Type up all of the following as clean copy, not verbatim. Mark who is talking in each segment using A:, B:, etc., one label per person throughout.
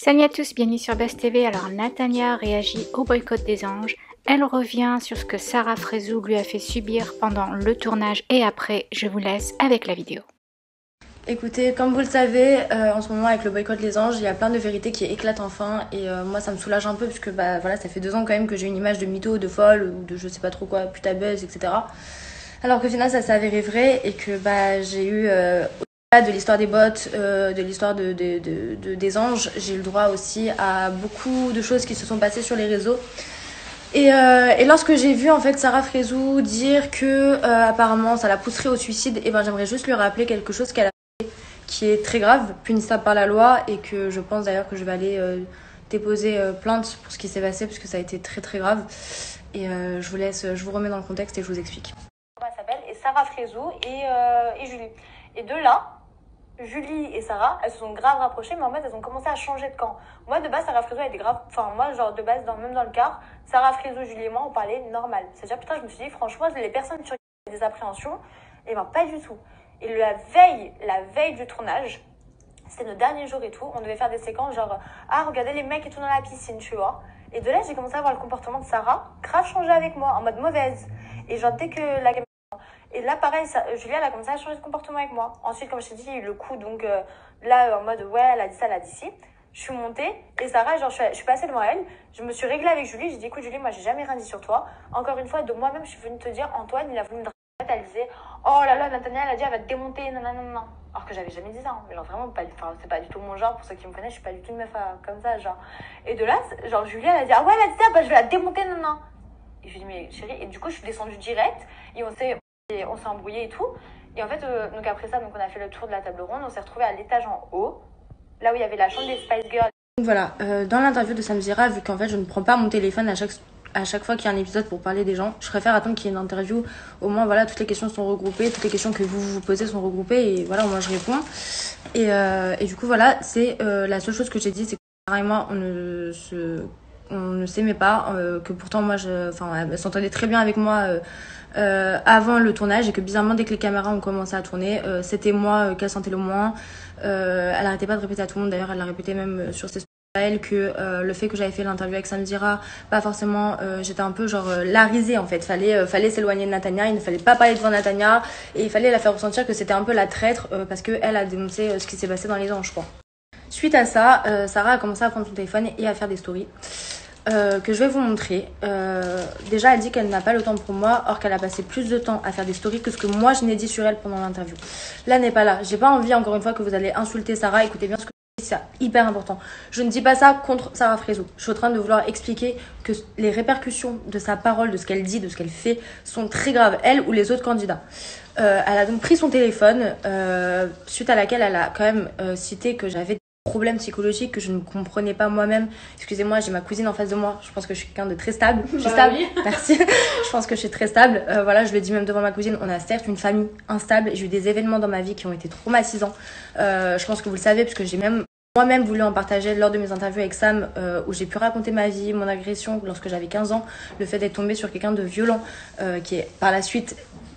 A: Salut à tous, bienvenue sur Buzz TV. Alors Natania réagit au boycott des anges. Elle revient sur ce que Sarah Frézou lui a fait subir pendant le tournage et après, je vous laisse avec la vidéo.
B: Écoutez, comme vous le savez, en ce moment avec le boycott des anges, il y a plein de vérités qui éclatent enfin et moi ça me soulage un peu parce que voilà, ça fait 2 ans quand même que j'ai une image de mytho, de folle ou de je sais pas trop quoi, putain buzz, etc. Alors qu'au final ça s'est avéré vrai et que j'ai eu au-delà de l'histoire des bots, de l'histoire des anges, j'ai eu le droit aussi à beaucoup de choses qui se sont passées sur les réseaux. Et lorsque j'ai vu en fait Sarah Frézou dire que apparemment ça la pousserait au suicide, et j'aimerais juste lui rappeler quelque chose qu'elle a qui est très grave, punissable par la loi, et que je pense d'ailleurs que je vais aller déposer plainte pour ce qui s'est passé parce que ça a été très très grave. Et je vous remets dans le contexte et je vous explique.
C: Elle s'appelle et Sarah Frézou et Julie. Et de là, Julie et Sarah, elles se sont grave rapprochées, mais en fait elles ont commencé à changer de camp. Moi de base, Sarah Frézou elle était grave, enfin moi genre de base, même dans le car, Sarah Frézou, Julie et moi on parlait normal. C'est-à-dire putain je me suis dit franchement les personnes sur qui il y a des appréhensions, et pas du tout. Et la veille du tournage, c'était nos derniers jours et tout, on devait faire des séquences genre regardez les mecs et tout dans la piscine, tu vois. Et de là j'ai commencé à voir le comportement de Sarah grave changé avec moi, en mode mauvaise. Et genre dès que la caméra... Et là pareil, Julia elle a commencé à changer de comportement avec moi. Ensuite comme je t'ai dit, il y a eu le coup, donc là en mode ouais elle a dit ça, elle a dit ci. Je suis montée et Sarah, genre je suis passée devant elle, je me suis réglée avec Julie, j'ai dit écoute Julie, moi j'ai jamais rien dit sur toi. Encore une fois, de moi-même je suis venue te dire Antoine il a voulu me... Elle disait oh là là Natania elle a dit elle va te démonter non. Alors que j'avais jamais dit ça, genre vraiment pas, c'est pas du tout mon genre. Pour ceux qui me connaissent, je suis pas du tout une meuf comme ça genre. Et de là genre Julie elle a dit ah ouais elle a dit ça, je vais la démonter non. Et je lui ai dit mais chérie, et du coup je suis descendue direct et on s'est embrouillé et tout. Et en fait donc après ça donc on a fait le tour de la table ronde, on s'est retrouvés à l'étage en haut, là où il y avait la chambre des Spice Girls.
B: Donc voilà, dans l'interview de Samzira, vu qu'en fait je ne prends pas mon téléphone à chaque fois qu'il y a un épisode pour parler des gens, je préfère attendre qu'il y ait une interview. Au moins voilà, toutes les questions sont regroupées, toutes les questions que vous vous posez sont regroupées et voilà, au moins je réponds. Et du coup voilà, c'est la seule chose que j'ai dit, c'est que Sarah et moi on ne s'aimait pas, que pourtant moi elle s'entendait très bien avec moi avant le tournage, et que bizarrement dès que les caméras ont commencé à tourner, c'était moi qu'elle sentait le moins. Elle arrêtait pas de répéter à tout le monde, d'ailleurs elle l'a répété même sur ses à elle que le fait que j'avais fait l'interview avec Samzira, pas forcément, j'étais un peu genre la risée en fait, fallait s'éloigner de Natania, il ne fallait pas parler devant Natania et il fallait la faire ressentir que c'était un peu la traître parce que elle a dénoncé ce qui s'est passé dans les anges, je crois. Suite à ça, Sarah a commencé à prendre son téléphone et à faire des stories que je vais vous montrer. Déjà elle dit qu'elle n'a pas le temps pour moi, or qu'elle a passé plus de temps à faire des stories que ce que moi je n'ai dit sur elle pendant l'interview. Là n'est pas là, j'ai pas envie encore une fois que vous allez insulter Sarah, écoutez bien ce que c'est hyper important. Je ne dis pas ça contre Sarah Frézou. Je suis en train de vouloir expliquer que les répercussions de sa parole, de ce qu'elle dit, de ce qu'elle fait, sont très graves, elle ou les autres candidats. Elle a donc pris son téléphone, suite à laquelle elle a quand même cité que j'avais des problèmes psychologiques que je ne comprenais pas moi-même. Excusez-moi, j'ai ma cousine en face de moi. Je pense que je suis quelqu'un de très stable. Je suis stable. Oui. Merci. Je pense que je suis très stable. Voilà, je le dis même devant ma cousine. On a certes une famille instable. J'ai eu des événements dans ma vie qui ont été traumatisants. Je pense que vous le savez, parce que j'ai même moi-même voulu en partager lors de mes interviews avec Sam, où j'ai pu raconter ma vie, mon agression lorsque j'avais 15 ans, le fait d'être tombée sur quelqu'un de violent qui est par la suite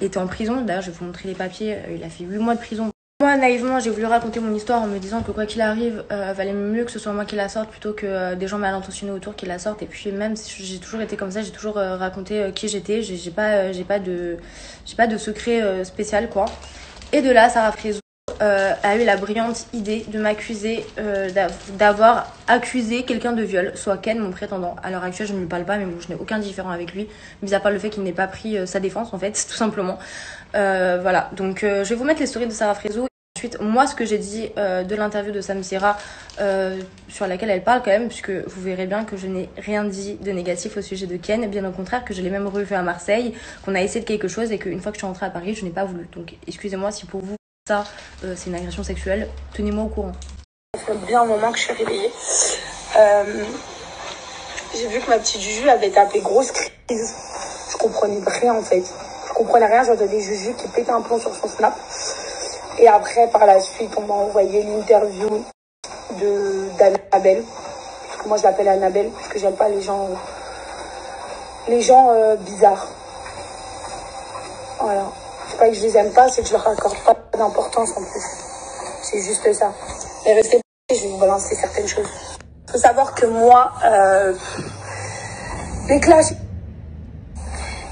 B: était en prison. D'ailleurs, je vais vous montrer les papiers. Il a fait 8 mois de prison. Moi, naïvement, j'ai voulu raconter mon histoire en me disant que quoi qu'il arrive, valait mieux que ce soit moi qui la sorte plutôt que des gens mal intentionnés autour qui la sortent. Et puis même si j'ai toujours été comme ça, j'ai toujours raconté qui j'étais. J'ai pas de secret spécial quoi. Et de là, Sarah Frézou a eu la brillante idée de m'accuser d'avoir accusé quelqu'un de viol, soit Ken, mon prétendant. À l'heure actuelle, je ne lui parle pas, mais bon, je n'ai aucun différend avec lui, mis à part le fait qu'il n'ait pas pris sa défense, en fait, tout simplement. Voilà, donc je vais vous mettre les stories de Sarah Frézou. Ensuite, moi, ce que j'ai dit de l'interview de Samzira, sur laquelle elle parle quand même, puisque vous verrez bien que je n'ai rien dit de négatif au sujet de Ken, bien au contraire, que je l'ai même revu à Marseille, qu'on a essayé de quelque chose et qu'une fois que je suis rentrée à Paris, je n'ai pas voulu. Donc, excusez-moi si pour vous, ça, c'est une agression sexuelle, tenez-moi au courant.
D: Ça fait bien un moment que je suis réveillée. J'ai vu que ma petite Juju avait tapé grosse crise. Je comprenais rien en fait. Je comprenais rien, j'entendais Juju qui pétait un plomb sur son snap. Et après, par la suite, on m'a envoyé l'interview d'Annabelle. Parce que moi, je l'appelle Annabelle, parce que j'aime pas les gens bizarres. Voilà. C'est pas que je les aime pas, c'est que je leur accorde pas d'importance en plus. C'est juste ça. Et restez, je vais vous balancer certaines choses. faut savoir que moi, les clashs...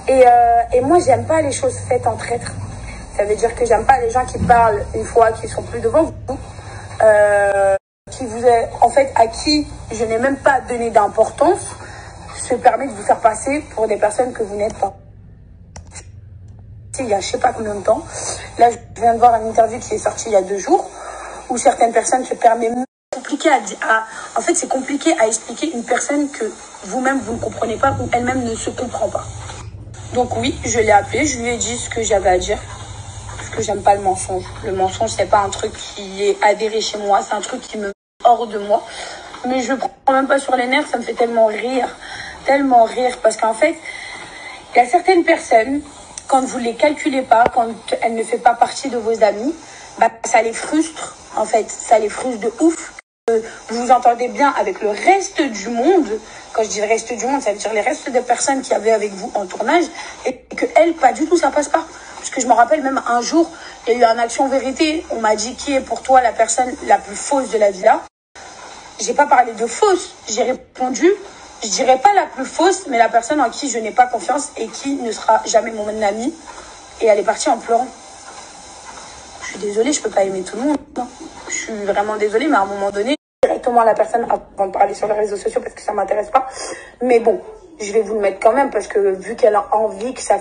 D: Et moi, j'aime pas les choses faites en traître. Ça veut dire que j'aime pas les gens qui parlent une fois, qui sont plus devant vous, en fait, à qui je n'ai même pas donné d'importance, se permet de vous faire passer pour des personnes que vous n'êtes pas. Il y a je sais pas combien de temps, là, je viens de voir une interview qui est sortie il y a 2 jours, où certaines personnes se permettent... En fait, c'est compliqué à expliquer une personne que vous-même, vous ne comprenez pas ou elle-même ne se comprend pas. Donc oui, je l'ai appelé, je lui ai dit ce que j'avais à dire. Parce que j'aime pas le mensonge. Le mensonge, c'est pas un truc qui est adhéré chez moi, c'est un truc qui me met hors de moi. Mais je prends même pas sur les nerfs, ça me fait tellement rire. Tellement rire. Parce qu'en fait, il y a certaines personnes, quand vous les calculez pas, quand elles ne font pas partie de vos amis, bah, ça les frustre, en fait. Ça les frustre de ouf. Vous vous entendez bien avec le reste du monde. Quand je dis le reste du monde, ça veut dire les restes des personnes qui avaient avec vous en tournage, et que elles, pas du tout, ça passe pas. Parce que je me rappelle même un jour, il y a eu un action vérité. On m'a dit qui est pour toi la personne la plus fausse de la villa. J'ai pas parlé de fausse. J'ai répondu, je dirais pas la plus fausse, mais la personne en qui je n'ai pas confiance et qui ne sera jamais mon amie. Et elle est partie en pleurant. Je suis désolée, je peux pas aimer tout le monde. Non. Je suis vraiment désolée, mais à un moment donné, directement à la personne avant de parler sur les réseaux sociaux parce que ça m'intéresse pas. Mais bon, je vais vous le mettre quand même parce que vu qu'elle a envie que ça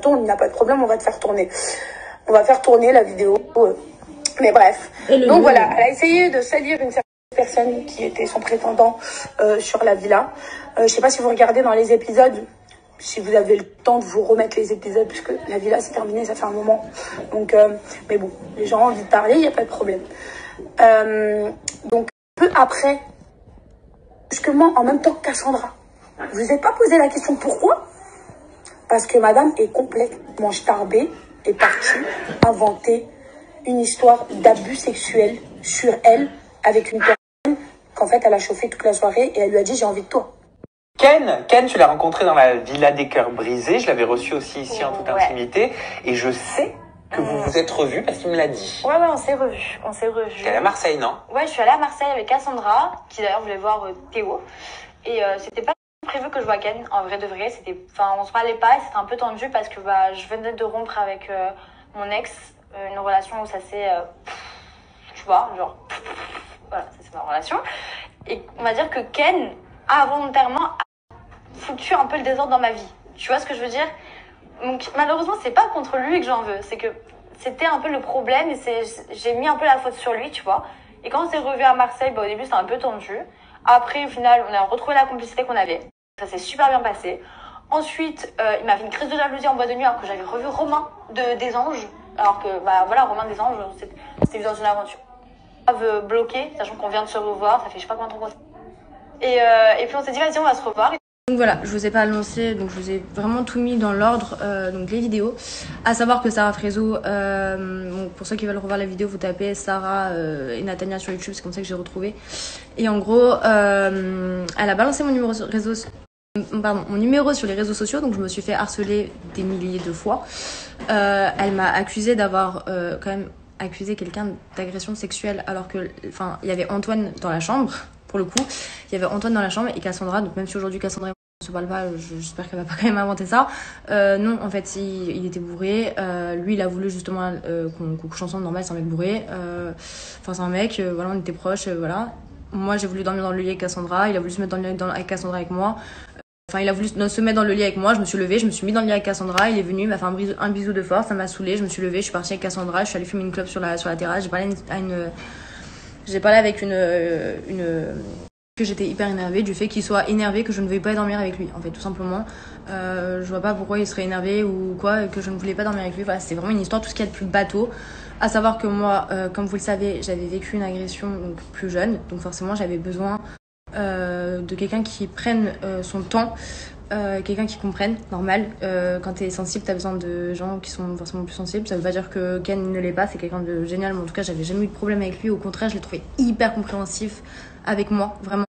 D: tourne, il n'y a pas de problème, on va te faire tourner. On va faire tourner la vidéo. Mais bref. Donc voilà, elle a essayé de salir une certaine personne qui était son prétendant sur la villa. Je sais pas si vous regardez dans les épisodes, si vous avez le temps de vous remettre les épisodes, puisque la villa c'est terminé, ça fait un moment. Donc, mais bon, les gens ont envie de parler, il n'y a pas de problème. Donc, peu après, puisque moi, en même temps que Cassandra, vous n'êtes pas posé la question pourquoi? Parce que madame est complètement starbée, est partie inventer une histoire d'abus sexuel sur elle avec une personne qu'en fait elle a chauffé toute la soirée et elle lui a dit j'ai envie de toi.
E: Ken, tu l'as rencontré dans la Villa des Cœurs Brisés. Je l'avais reçu aussi ici en toute intimité. Et je sais que vous vous êtes revus parce qu'il me l'a dit.
C: Ouais, on s'est revus. T'es
E: allée à Marseille, non?
C: Ouais, je suis allée à Marseille avec Cassandra, qui d'ailleurs voulait voir Théo. Et c'était pas prévu que je vois Ken, en vrai de vrai. On se parlait pas et c'était un peu tendu parce que je venais de rompre avec mon ex. Une relation où ça s'est... tu vois, genre... Voilà, ça c'est ma relation. Et on va dire que Ken a volontairement foutu un peu le désordre dans ma vie. Tu vois ce que je veux dire? Donc malheureusement c'est pas contre lui que j'en veux, c'est que c'était un peu le problème et j'ai mis un peu la faute sur lui, tu vois. Et quand on s'est revu à Marseille, au début c'était un peu tendu. Après au final on a retrouvé la complicité qu'on avait. Ça s'est super bien passé. Ensuite il m'a fait une crise de jalousie en boîte de nuit alors que j'avais revu Romain des Anges. Alors que Romain des Anges c'était dans une aventure. Bloqué, sachant qu'on vient de se revoir, ça fait je sais pas combien de temps qu'on s'est... Et puis on s'est dit vas-y on va se revoir.
B: Donc voilà, je vous ai pas annoncé, donc je vous ai vraiment tout mis dans l'ordre, donc les vidéos. À savoir que Sarah Frézou, pour ceux qui veulent revoir la vidéo, vous tapez Sarah et Natania sur YouTube, c'est comme ça que j'ai retrouvé. Et en gros, elle a balancé mon numéro sur les réseaux sociaux, donc je me suis fait harceler des milliers de fois. Elle m'a accusé d'avoir quand même accusé quelqu'un d'agression sexuelle alors que, il y avait Antoine dans la chambre. Pour le coup, il y avait Antoine dans la chambre et Cassandra, donc même si aujourd'hui Cassandra ne se parle pas, j'espère qu'elle va pas quand même inventer ça. Non, en fait, il était bourré. Lui, il a voulu justement qu'on couche ensemble, normal, c'est un mec bourré. C'est un mec, voilà, on était proches, voilà. Moi, j'ai voulu dormir dans le lit avec Cassandra, il a voulu se mettre dans le lit avec Cassandra avec moi. Il a voulu se mettre dans le lit avec moi, je me suis levée, je me suis mis dans le lit avec Cassandra, il est venu, il m'a fait un bisou de force, ça m'a saoulée, je me suis levée, je suis partie avec Cassandra, je suis allée fumer une clope sur la terrasse, j'ai parlé avec une que j'étais hyper énervée du fait qu'il soit énervé que je ne veuille pas dormir avec lui, en fait, tout simplement. Je vois pas pourquoi il serait énervé ou quoi, que je ne voulais pas dormir avec lui. Voilà, c'est vraiment une histoire, tout ce qu'il y a de plus bateau. À savoir que moi, comme vous le savez, j'avais vécu une agression donc plus jeune, donc forcément j'avais besoin de quelqu'un qui prenne son temps, quelqu'un qui comprenne, normal. Quand t'es sensible, t'as besoin de gens qui sont forcément plus sensibles. Ça veut pas dire que Ken ne l'est pas, c'est quelqu'un de génial, mais en tout cas j'avais jamais eu de problème avec lui, au contraire je l'ai trouvé hyper compréhensif avec moi, vraiment.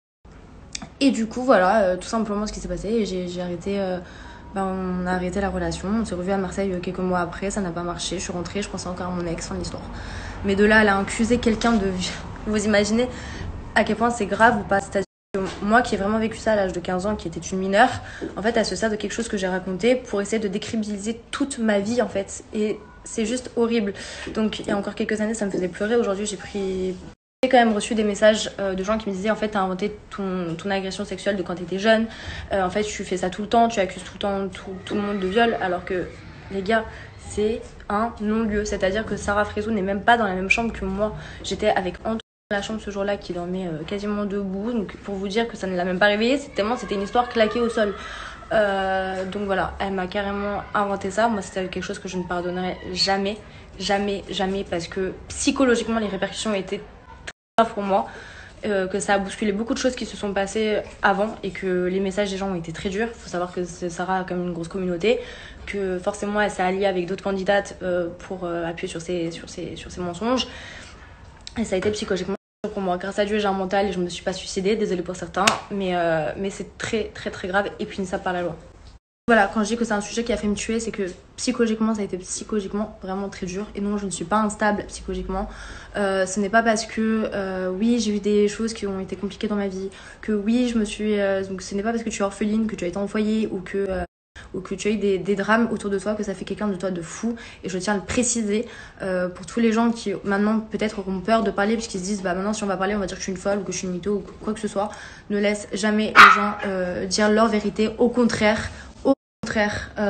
B: Et du coup voilà, tout simplement ce qui s'est passé, et j'ai arrêté, on a arrêté la relation, on s'est revus à Marseille quelques mois après, ça n'a pas marché, je suis rentrée, je pensais encore à mon ex, fin de l'histoire. Mais de là, elle a accusé quelqu'un de... Vous imaginez, à quel point c'est grave ou pas. C'est-à-dire que moi qui ai vraiment vécu ça à l'âge de 15 ans, qui était une mineure, en fait elle se sert de quelque chose que j'ai raconté pour essayer de décribiliser toute ma vie en fait. Et c'est juste horrible. Donc il y a encore quelques années ça me faisait pleurer. Aujourd'hui j'ai quand même reçu des messages de gens qui me disaient en fait t'as inventé ton agression sexuelle de quand t'étais jeune, en fait tu fais ça tout le temps, tu accuses tout le temps tout le monde de viol, alors que les gars c'est un non-lieu, c'est-à-dire que Sarah Frézou n'est même pas dans la même chambre que moi. J'étais avec Antoine dans la chambre ce jour-là qui dormait quasiment debout, donc pour vous dire que ça ne l'a même pas réveillée, c'était une histoire claquée au sol. Donc voilà, elle m'a carrément inventé ça. Moi c'était quelque chose que je ne pardonnerai jamais, parce que psychologiquement les répercussions étaient pour moi, que ça a bousculé beaucoup de choses qui se sont passées avant et que les messages des gens ont été très durs. Il faut savoir que Sarah a quand même une grosse communauté, que forcément elle s'est alliée avec d'autres candidates pour appuyer sur ses mensonges, et ça a été psychologiquement dur pour moi. Grâce à Dieu j'ai un mental et je me suis pas suicidée, désolée pour certains, mais c'est très très très grave et punissable par la loi. Voilà, quand je dis que c'est un sujet qui a fait me tuer, c'est que psychologiquement, ça a été psychologiquement vraiment très dur. Et non, je ne suis pas instable psychologiquement. Ce n'est pas parce que, oui, j'ai eu des choses qui ont été compliquées dans ma vie, que oui, donc ce n'est pas parce que tu es orpheline, que tu as été en foyer, ou que tu as eu des drames autour de toi, que ça fait quelqu'un de toi de fou. Et je tiens à le préciser pour tous les gens qui maintenant peut-être auront peur de parler, puisqu'ils se disent bah maintenant si on va parler on va dire que je suis une folle ou que je suis une mytho ou quoi que ce soit. Ne laisse jamais les gens dire leur vérité, au contraire,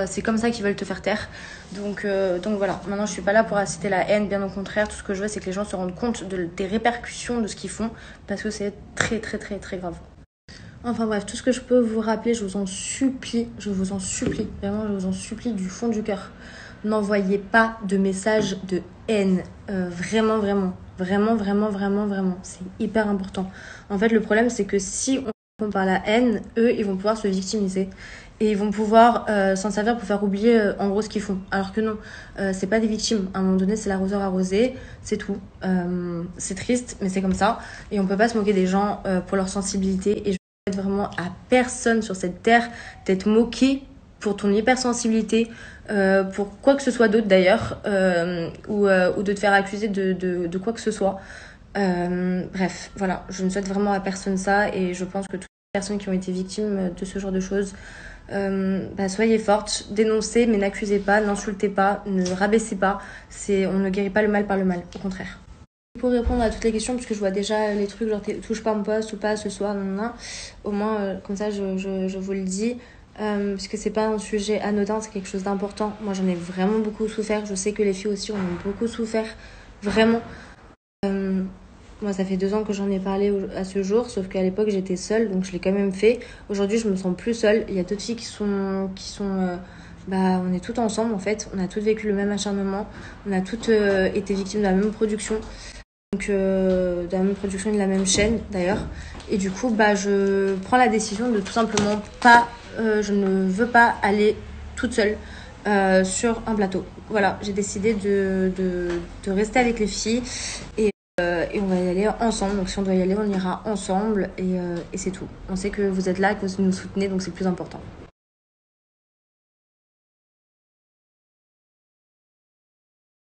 B: c'est comme ça qu'ils veulent te faire taire. Donc voilà, maintenant je suis pas là pour inciter la haine, bien au contraire. Tout ce que je veux c'est que les gens se rendent compte des répercussions de ce qu'ils font, parce que c'est très très très très grave. Enfin bref, tout ce que je peux vous rappeler, je vous en supplie, vraiment je vous en supplie du fond du cœur, n'envoyez pas de messages de haine, vraiment, c'est hyper important. En fait le problème c'est que si on par la haine, eux ils vont pouvoir se victimiser et ils vont pouvoir s'en servir pour faire oublier en gros ce qu'ils font, alors que non, c'est pas des victimes. À un moment donné c'est l'arroseur arrosé, c'est tout. C'est triste mais c'est comme ça, et on peut pas se moquer des gens pour leur sensibilité. Et je souhaite vraiment à personne sur cette terre d'être moqué pour ton hypersensibilité, pour quoi que ce soit d'autre d'ailleurs, ou de te faire accuser de quoi que ce soit. Bref, voilà, je ne souhaite vraiment à personne ça, et je pense que toutes les personnes qui ont été victimes de ce genre de choses, soyez fortes, dénoncez, mais n'accusez pas, n'insultez pas, ne rabaissez pas. On ne guérit pas le mal par le mal, au contraire. Pour répondre à toutes les questions, puisque je vois déjà les trucs genre touche pas mon poste ou pas ce soir, au moins comme ça je vous le dis. Puisque c'est pas un sujet anodin, c'est quelque chose d'important. Moi j'en ai vraiment beaucoup souffert, je sais que les filles aussi en ont beaucoup souffert, vraiment. Moi ça fait 2 ans que j'en ai parlé à ce jour, sauf qu'à l'époque j'étais seule, donc je l'ai quand même fait. Aujourd'hui je me sens plus seule, il y a d'autres filles qui sont on est toutes ensemble en fait, on a toutes vécu le même acharnement, on a toutes été victimes de la même production, donc de la même production et de la même chaîne d'ailleurs. Et du coup je prends la décision de tout simplement pas, je ne veux pas aller toute seule sur un plateau. Voilà, j'ai décidé de rester avec les filles, et on va y aller ensemble. Donc si on doit y aller, on ira ensemble, et c'est tout. On sait que vous êtes là, que vous nous soutenez, donc c'est le plus important.